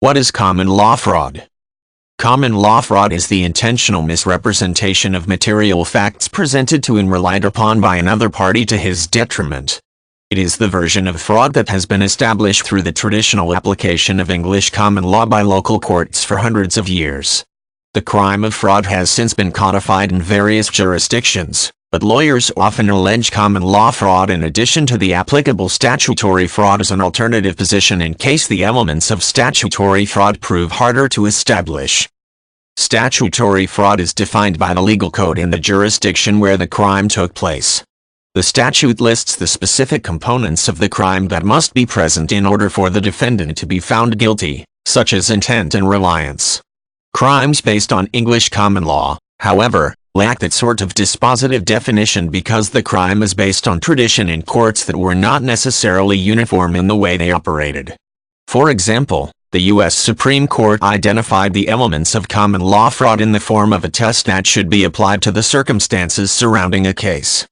What is common law fraud? Common law fraud is the intentional misrepresentation of material facts presented to and relied upon by another party to his detriment. It is the version of fraud that has been established through the traditional application of English common law by local courts for hundreds of years. The crime of fraud has since been codified in various jurisdictions, but lawyers often allege common law fraud in addition to the applicable statutory fraud as an alternative position in case the elements of statutory fraud prove harder to establish. Statutory fraud is defined by the legal code in the jurisdiction where the crime took place. The statute lists the specific components of the crime that must be present in order for the defendant to be found guilty, such as intent and reliance. Crimes based on English common law, however, lack that sort of dispositive definition because the crime is based on tradition in courts that were not necessarily uniform in the way they operated. For example, the U.S. Supreme Court identified the elements of common law fraud in the form of a test that should be applied to the circumstances surrounding a case.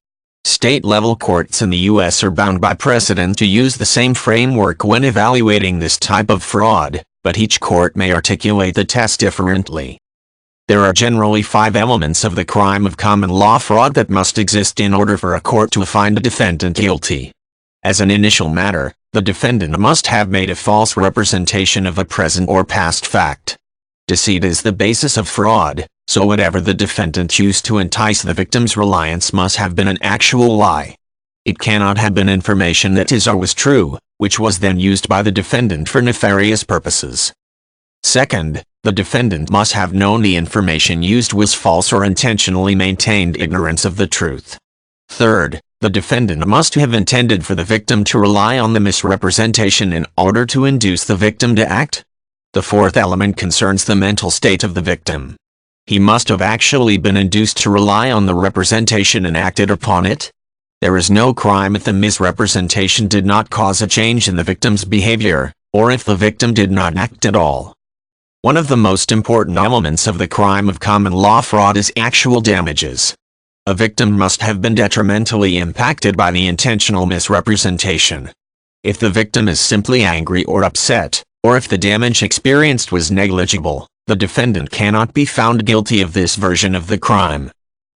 State-level courts in the U.S. are bound by precedent to use the same framework when evaluating this type of fraud, but each court may articulate the test differently. There are generally 5 elements of the crime of common law fraud that must exist in order for a court to find a defendant guilty. As an initial matter, the defendant must have made a false representation of a present or past fact. Deceit is the basis of fraud, so whatever the defendant used to entice the victim's reliance must have been an actual lie. It cannot have been information that is or was true, which was then used by the defendant for nefarious purposes. Second, the defendant must have known the information used was false or intentionally maintained ignorance of the truth. Third, the defendant must have intended for the victim to rely on the misrepresentation in order to induce the victim to act. The fourth element concerns the mental state of the victim. He must have actually been induced to rely on the representation and acted upon it. There is no crime if the misrepresentation did not cause a change in the victim's behavior, or if the victim did not act at all. One of the most important elements of the crime of common law fraud is actual damages. A victim must have been detrimentally impacted by the intentional misrepresentation. If the victim is simply angry or upset, or if the damage experienced was negligible, the defendant cannot be found guilty of this version of the crime.